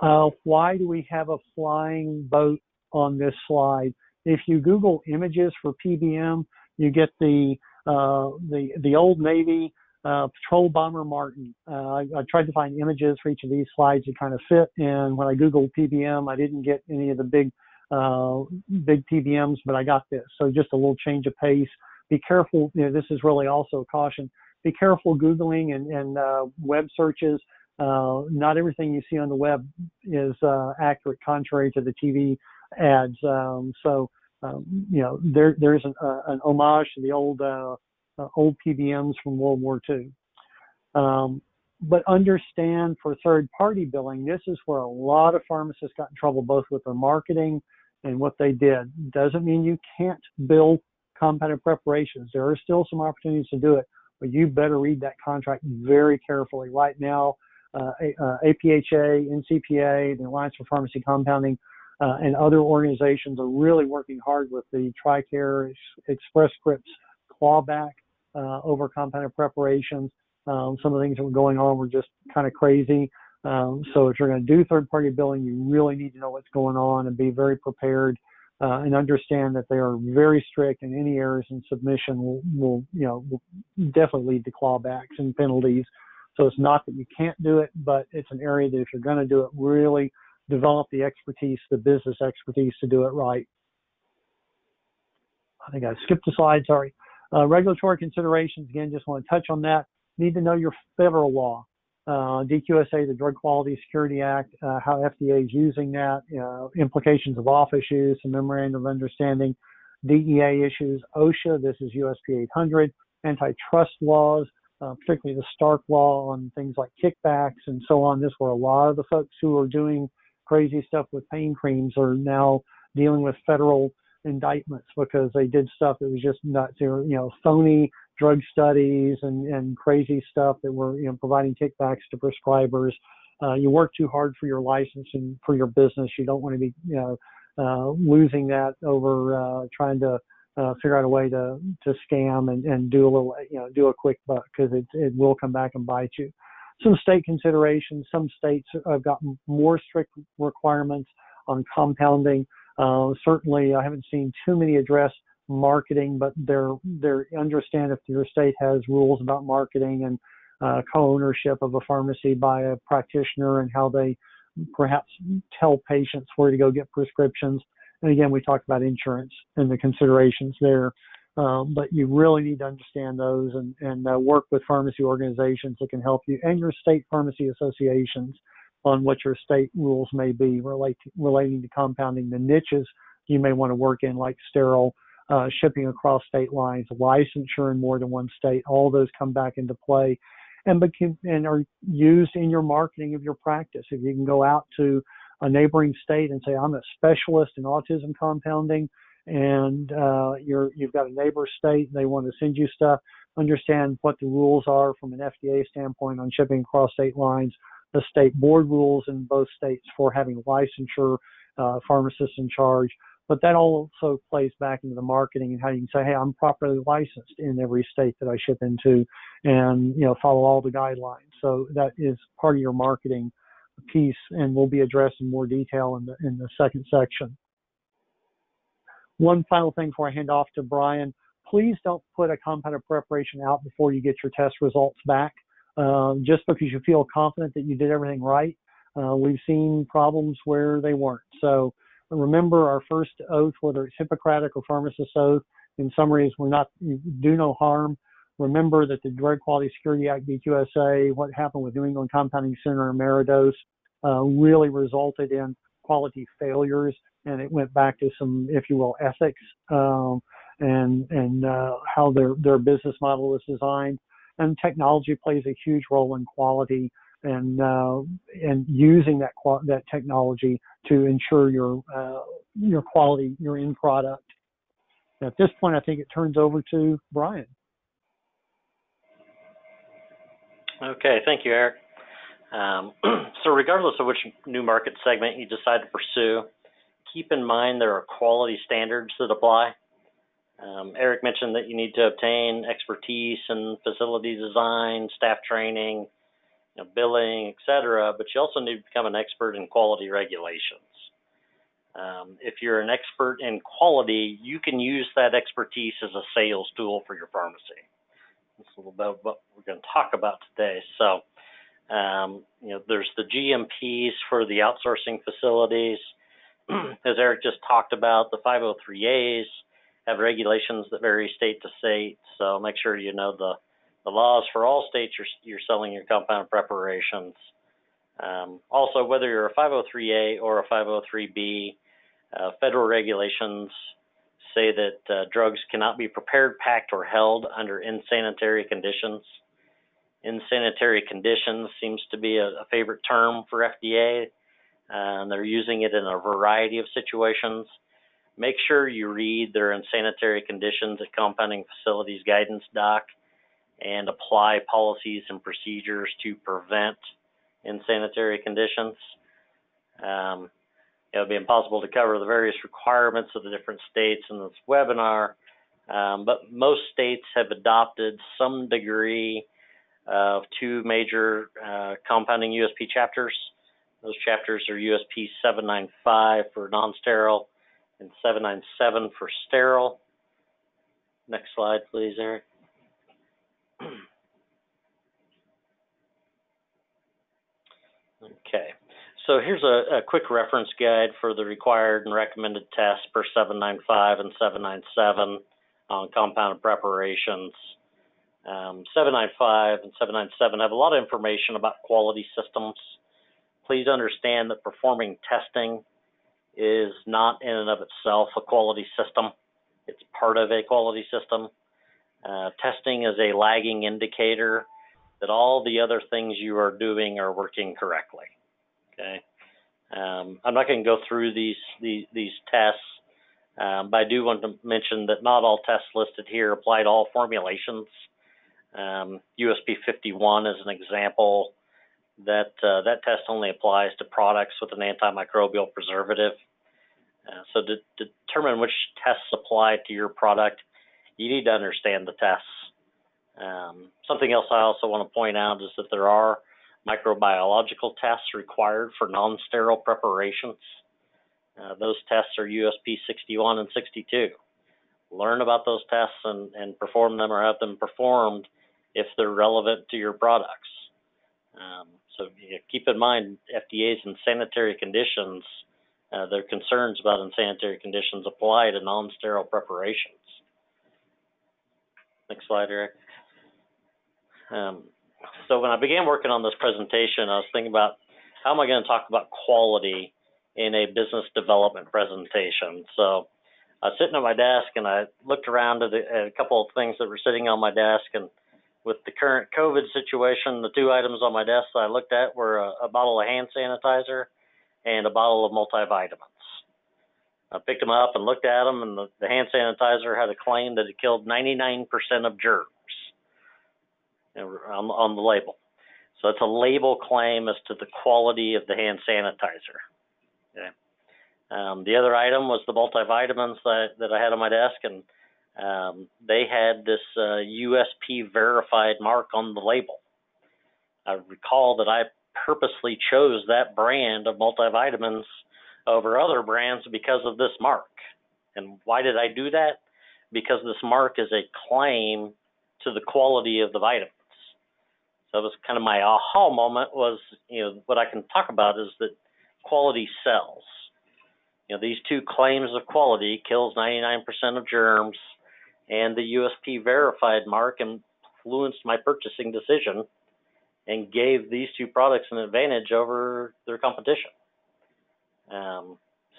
Why do we have a flying boat on this slide? If you Google images for PBM, you get the Old Navy patrol bomber Martin. I tried to find images for each of these slides that kind of fit, and when I Googled PBM, I didn't get any of the big PBMs, but I got this. So just a little change of pace. Be careful. This is really also a caution. Be careful Googling and web searches. Not everything you see on the web is accurate, contrary to the TV ads. There's an homage to the old PBMs from World War II. But understand, for third-party billing, this is where a lot of pharmacists got in trouble, both with their marketing and what they did. Doesn't mean you can't bill compounded preparations. There are still some opportunities to do it, but you better read that contract very carefully. Right now, APHA, NCPA, the Alliance for Pharmacy Compounding, and other organizations are really working hard with the TRICARE, Express Scripts clawback over compounded preparations. Some of the things that were going on were just kind of crazy. So if you're going to do third-party billing, you really need to know what's going on and be very prepared and understand that they are very strict, and any errors in submission will definitely lead to clawbacks and penalties. So it's not that you can't do it, but it's an area that if you're going to do it, really develop the expertise, the business expertise to do it right. I think I skipped a slide, sorry. Regulatory considerations, again, just want to touch on that. Need to know your federal law. DQSA, the Drug Quality Security Act, how FDA is using that, implications of office use, a memorandum of understanding, DEA issues, OSHA, this is USP 800, antitrust laws, particularly the Stark law on things like kickbacks and so on. This is where a lot of the folks who are doing crazy stuff with pain creams are now dealing with federal indictments because they did stuff that was just nuts. They were, phony drug studies and crazy stuff that were, providing kickbacks to prescribers. You work too hard for your license and for your business. You don't want to be, losing that over trying to figure out a way to scam and do a little, do a quick buck, because it will come back and bite you. Some state considerations. Some states have got more strict requirements on compounding. Certainly, I haven't seen too many address marketing, but they're understand if your state has rules about marketing and co-ownership of a pharmacy by a practitioner and how they perhaps tell patients where to go get prescriptions. And again, we talked about insurance and the considerations there. But you really need to understand those and work with pharmacy organizations that can help you, and your state pharmacy associations, on what your state rules may be relating to compounding. The niches you may want to work in, like sterile, shipping across state lines, licensure in more than one state, all those come back into play and are used in your marketing of your practice. If you can go out to a neighboring state and say, I'm a specialist in autism compounding, and you've got a neighbor state and they want to send you stuff, understand what the rules are from an FDA standpoint on shipping across state lines, the state board rules in both states for having licensure, pharmacists in charge. But that also plays back into the marketing and how you can say, hey, I'm properly licensed in every state that I ship into, and follow all the guidelines. So that is part of your marketing piece, and will be addressed in more detail in the second section. One final thing before I hand off to Brian: please don't put a compounded preparation out before you get your test results back, just because you feel confident that you did everything right. We've seen problems where they weren't. So remember, our first oath, whether it's Hippocratic or pharmacist oath, in summary, is you do no harm. Remember that the Drug Quality Security Act, BQSA, what happened with New England Compounding Center and Ameridose, really resulted in quality failures, and it went back to some, if you will, ethics and how their business model was designed. And technology plays a huge role in quality, and using that technology to ensure your quality, your end product. At this point, I think it turns over to Brian. Okay, thank you, Eric. So regardless of which new market segment you decide to pursue, keep in mind there are quality standards that apply. Eric mentioned that you need to obtain expertise in facility design, staff training, billing, etc., but you also need to become an expert in quality regulations. If you're an expert in quality, you can use that expertise as a sales tool for your pharmacy. That's a little bit of what we're going to talk about today. So, there's the GMPs for the outsourcing facilities. As Eric just talked about, the 503As have regulations that vary state to state, so make sure you know the laws for all states you're selling your compound preparations. Also, whether you're a 503A or a 503B, federal regulations say that drugs cannot be prepared, packed, or held under insanitary conditions. Insanitary conditions seems to be a favorite term for FDA, and they're using it in a variety of situations. Make sure you read their insanitary conditions at Compounding Facilities Guidance Doc and apply policies and procedures to prevent insanitary conditions. It would be impossible to cover the various requirements of the different states in this webinar, but most states have adopted some degree of two major compounding USP chapters. Those chapters are USP 795 for non-sterile and 797 for sterile. Next slide, please, Eric. Okay, so here's a quick reference guide for the required and recommended tests per 795 and 797 on compounded preparations. 795 and 797 have a lot of information about quality systems. Please understand that performing testing is not in and of itself a quality system. It's part of a quality system. Testing is a lagging indicator that all the other things you are doing are working correctly. Okay, I'm not going to go through these tests. But I do want to mention that not all tests listed here apply to all formulations. USP 51 is an example that that test only applies to products with an antimicrobial preservative. So to determine which tests apply to your product, you need to understand the tests. Something else I also want to point out is that there are microbiological tests required for non-sterile preparations. Those tests are USP 61 and 62. Learn about those tests and perform them or have them performed if they're relevant to your products. So keep in mind, FDA's insanitary conditions, their concerns about unsanitary conditions apply to non-sterile preparations. Next slide, Eric. So when I began working on this presentation, I was thinking about how am I going to talk about quality in a business development presentation. So I was sitting at my desk and I looked around at a couple of things that were sitting on my desk, and with the current COVID situation, the two items on my desk that I looked at were a bottle of hand sanitizer and a bottle of multivitamins. I picked them up and looked at them, and the hand sanitizer had a claim that it killed 99% of germs on the label. So it's a label claim as to the quality of the hand sanitizer. Okay. The other item was the multivitamins that I had on my desk, and they had this USP verified mark on the label. I recall that I purposely chose that brand of multivitamins over other brands because of this mark. And why did I do that? Because this mark is a claim to the quality of the vitamins. So it was kind of my aha moment was, what I can talk about is that quality sells. These two claims of quality, kills 99% of germs, and the USP verified mark influenced my purchasing decision and gave these two products an advantage over their competition.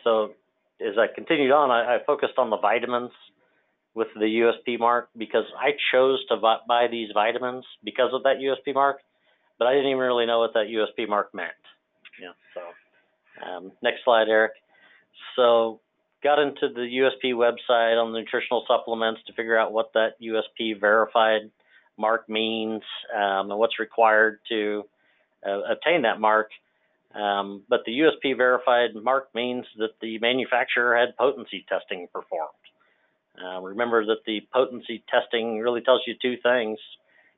So as I continued on, I focused on the vitamins with the USP mark because I chose to buy these vitamins because of that USP mark, but I didn't even really know what that USP mark meant. Next slide, Eric. So got into the USP website on the nutritional supplements to figure out what that USP verified mark means and what's required to obtain that mark. But the USP verified mark means that the manufacturer had potency testing performed. Remember that the potency testing really tells you two things,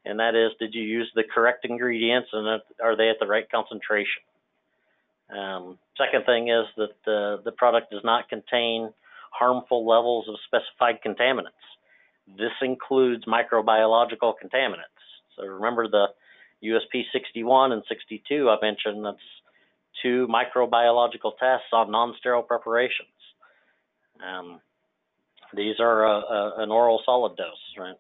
and that is, did you use the correct ingredients and are they at the right concentration? Second thing is that the product does not contain harmful levels of specified contaminants. This includes microbiological contaminants. So remember the USP 61 and 62 I mentioned, that's two microbiological tests on non-sterile preparations. These are an oral solid dose, right?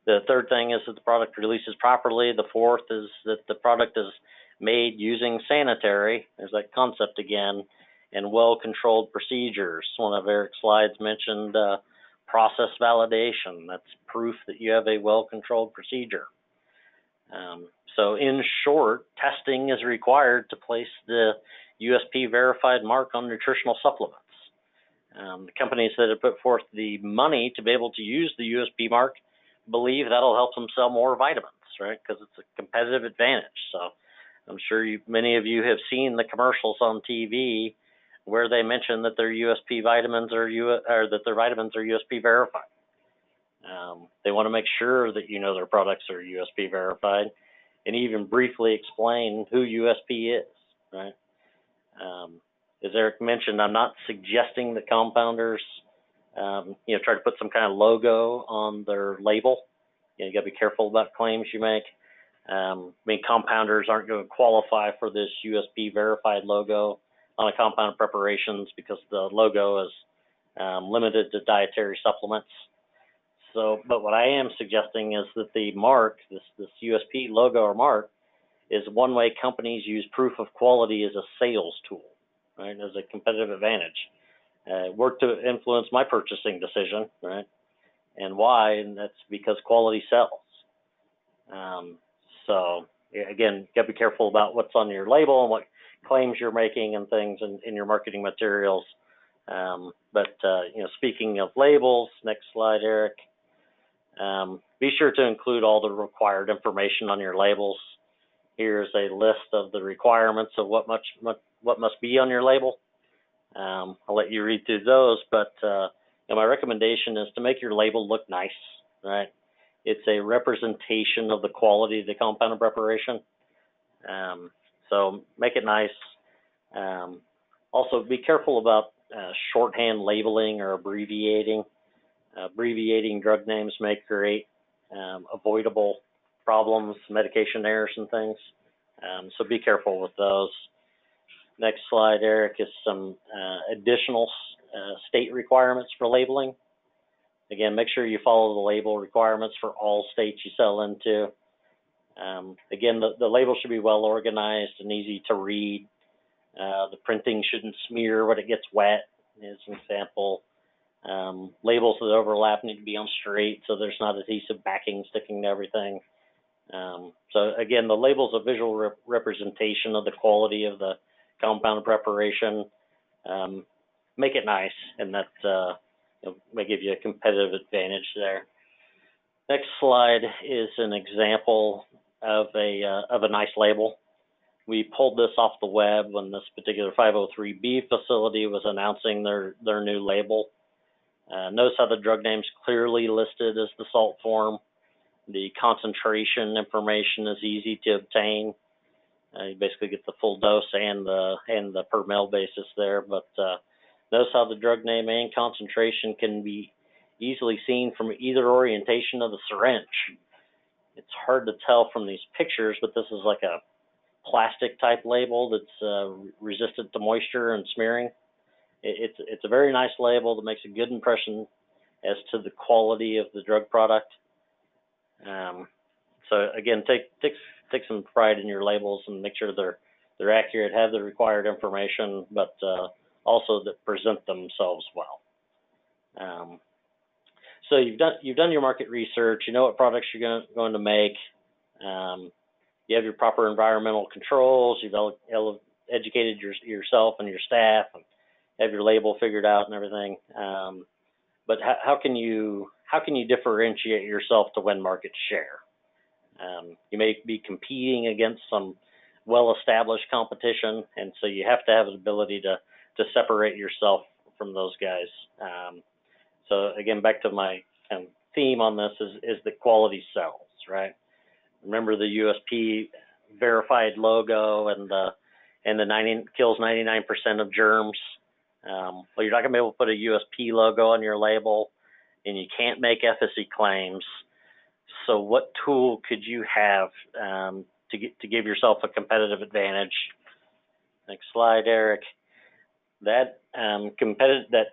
The third thing is that the product releases properly. The fourth is that the product is made using sanitary, there's that concept again, and well-controlled procedures. One of Eric's slides mentioned process validation. That's proof that you have a well-controlled procedure. So in short, testing is required to place the USP verified mark on nutritional supplements. The companies that have put forth the money to be able to use the USP mark believe that'll help them sell more vitamins, right? Because it's a competitive advantage. So I'm sure many of you have seen the commercials on TV where they mention that their USP vitamins or that their vitamins are USP verified. They want to make sure that you know their products are USP verified, and even briefly explain who USP is, right? As Eric mentioned, I'm not suggesting that compounders, try to put some kind of logo on their label. You got to be careful about claims you make. Compounders aren't going to qualify for this USP verified logo on a compound preparations because the logo is limited to dietary supplements. So, but what I am suggesting is that the mark, this USP logo or mark, is one way companies use proof of quality as a sales tool, right, as a competitive advantage. Work to influence my purchasing decision, right, and why, and that's because quality sells. So, again, you got to be careful about what's on your label and what claims you're making and things in your marketing materials. Speaking of labels, next slide, Eric. Be sure to include all the required information on your labels. Here's a list of the requirements of what must be on your label. I'll let you read through those, but my recommendation is to make your label look nice, right? It's a representation of the quality of the compounded preparation. So make it nice. Also, be careful about shorthand labeling or abbreviating. Abbreviating drug names may create avoidable problems, medication errors and things. So be careful with those. Next slide, Eric, is some additional state requirements for labeling. Again, make sure you follow the label requirements for all states you sell into. Again, the label should be well organized and easy to read. The printing shouldn't smear when it gets wet, as an example. Labels that overlap need to be on straight so there's not adhesive backing sticking to everything. So again, the label's a visual representation of the quality of the compounded preparation. Make it nice, and that may give you a competitive advantage there. Next slide is an example of a nice label. We pulled this off the web when this particular 503B facility was announcing their new label. Notice how the drug name's clearly listed as the salt form. The concentration information is easy to obtain. You basically get the full dose and the per ml basis there. But notice how the drug name and concentration can be easily seen from either orientation of the syringe. It's hard to tell from these pictures, but this is like a plastic type label that's resistant to moisture and smearing. It's a very nice label that makes a good impression as to the quality of the drug product. So again, take some pride in your labels and make sure they're accurate, have the required information, but also that present themselves well. So you've done your market research. You know what products you're going to make. You have your proper environmental controls. You've educated yourself and your staff, and have your label figured out and everything. But how can you differentiate yourself to win market share? You may be competing against some well-established competition, and so you have to have the ability to separate yourself from those guys. So again, back to my theme on this is that quality sells, right? Remember the USP verified logo and the kills 99% of germs. Well, you're not going to be able to put a USP logo on your label, and you can't make efficacy claims. So what tool could you have to give yourself a competitive advantage? Next slide, Eric. That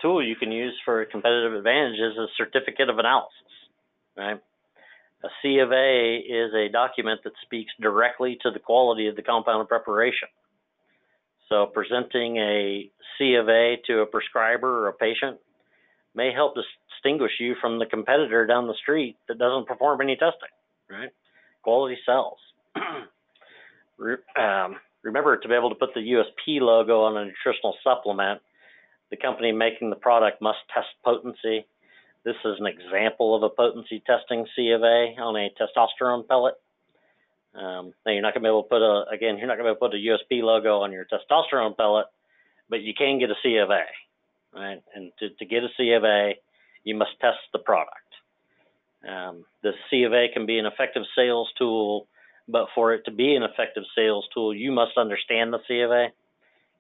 tool you can use for a competitive advantage is a certificate of analysis, right? A C of A is a document that speaks directly to the quality of the compounded preparation. So presenting a C of A to a prescriber or a patient may help distinguish you from the competitor down the street that doesn't perform any testing, right? Quality sells. Remember, to be able to put the USP logo on a nutritional supplement, the company making the product must test potency. This is an example of a potency testing C of A on a testosterone pellet. Now you're not going to be able to put a USP logo on your testosterone pellet, but you can get a C of A, right? And to get a C of A, you must test the product. The C of A can be an effective sales tool, but for it to be an effective sales tool, you must understand the C of A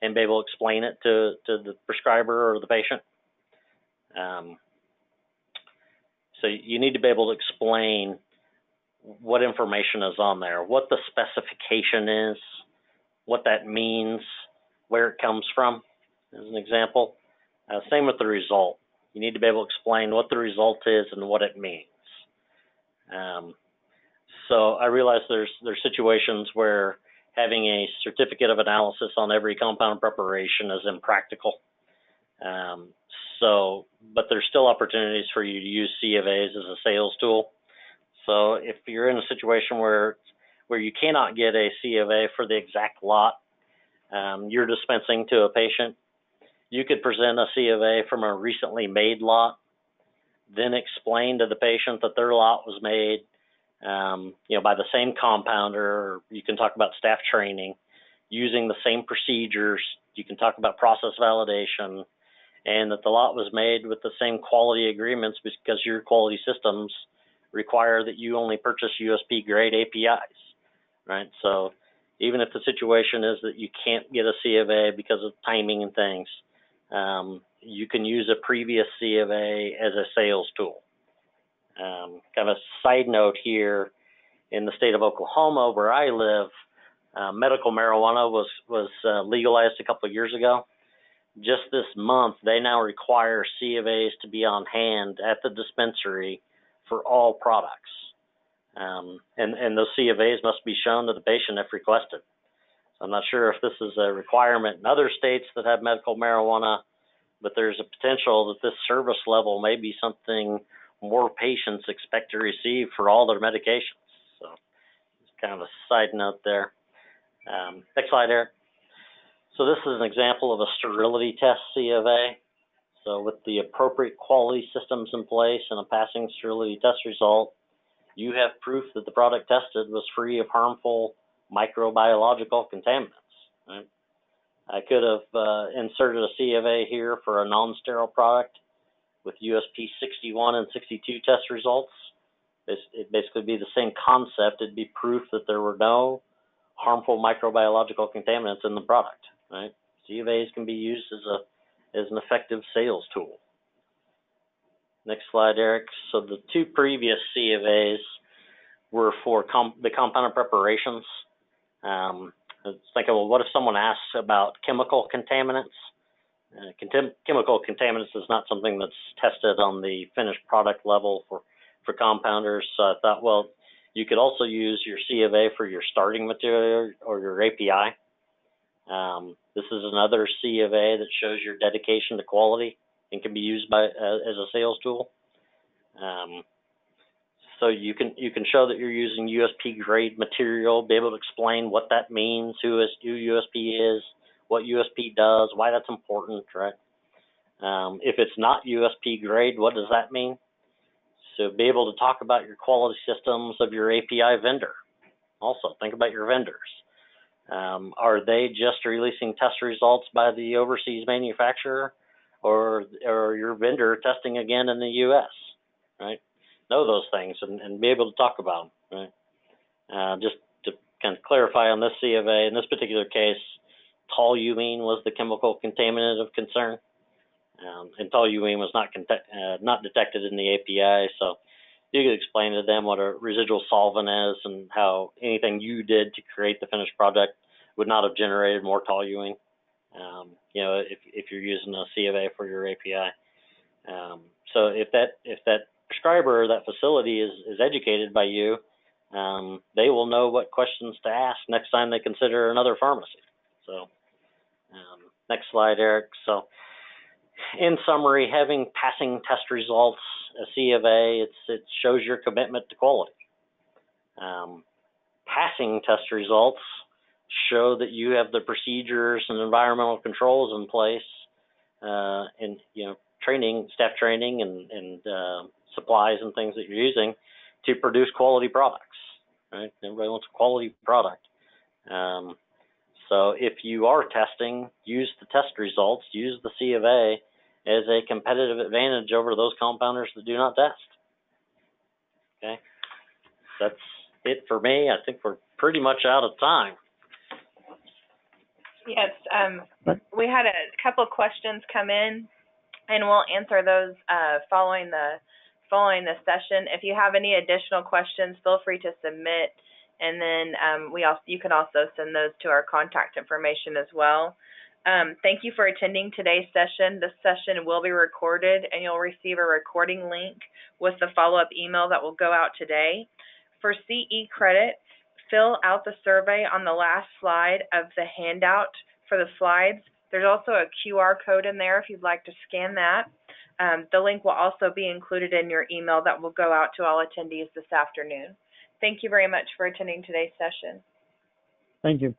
and be able to explain it to the prescriber or the patient. So you need to be able to explain what information is on there, what the specification is, what that means, where it comes from, as an example. Same with the result. You need to be able to explain what the result is and what it means. So I realize there's situations where having a certificate of analysis on every compound preparation is impractical. But there's still opportunities for you to use C of A's as a sales tool. So if you're in a situation where you cannot get a C of A for the exact lot you're dispensing to a patient, you could present a C of A from a recently made lot, then explain to the patient that their lot was made, by the same compounder. Or you can talk about staff training, using the same procedures. You can talk about process validation, and that the lot was made with the same quality agreements because your quality systems require that you only purchase USP grade APIs, right? So even if the situation is that you can't get a C of A because of timing and things, you can use a previous C of A as a sales tool. Kind of a side note here, in the state of Oklahoma where I live, medical marijuana was legalized a couple of years ago. Just this month, they now require C of A's to be on hand at the dispensary for all products. And those C of A's must be shown to the patient if requested. So I'm not sure if this is a requirement in other states that have medical marijuana, but there's a potential that this service level may be something more patients expect to receive for all their medications. So it's kind of a side note there. Next slide, Eric. So this is an example of a sterility test C of A. So with the appropriate quality systems in place and a passing sterility test result, you have proof that the product tested was free of harmful microbiological contaminants. Right? I could have inserted a C of A here for a non-sterile product with USP 61 and 62 test results. It'd basically be the same concept. It'd be proof that there were no harmful microbiological contaminants in the product. Right? C of A's can be used as an effective sales tool. Next slide, Eric. So the two previous C of A's were for the compounded preparations. Let's think of, well, what if someone asks about chemical contaminants? Chemical contaminants is not something that's tested on the finished product level for compounders. So I thought, well, you could also use your C of A for your starting material or your API. This is another C of A that shows your dedication to quality and can be used as a sales tool. So you can show that you're using USP grade material, be able to explain what that means, who USP is, what USP does, why that's important, right? If it's not USP grade, what does that mean? So be able to talk about your quality systems of your API vendor. Also, think about your vendors. Are they just releasing test results by the overseas manufacturer, or your vendor testing again in the U.S., right? Know those things and be able to talk about them, right? Just to kind of clarify on this C of A, in this particular case, toluene was the chemical contaminant of concern, and toluene was not detected in the API, so you could explain to them what a residual solvent is and how anything you did to create the finished product would not have generated more toluene. If you're using a C of A for your API. So if that prescriber or that facility is educated by you, they will know what questions to ask next time they consider another pharmacy. So next slide, Eric. So in summary, having passing test results, a C of A, it shows your commitment to quality. Passing test results show that you have the procedures and environmental controls in place, and staff training and supplies and things that you're using to produce quality products. Right? Everybody wants a quality product. So if you are testing, use the test results, use the C of A as a competitive advantage over those compounders that do not test. Okay, that's it for me. I think we're pretty much out of time. Yes, we had a couple of questions come in, and we'll answer those following the session. If you have any additional questions, feel free to submit, and then you can also send those to our contact information as well. Thank you for attending today's session. This session will be recorded, and you'll receive a recording link with the follow-up email that will go out today. For CE credit, fill out the survey on the last slide of the handout for the slides. There's also a QR code in there if you'd like to scan that. The link will also be included in your email that will go out to all attendees this afternoon. Thank you very much for attending today's session. Thank you.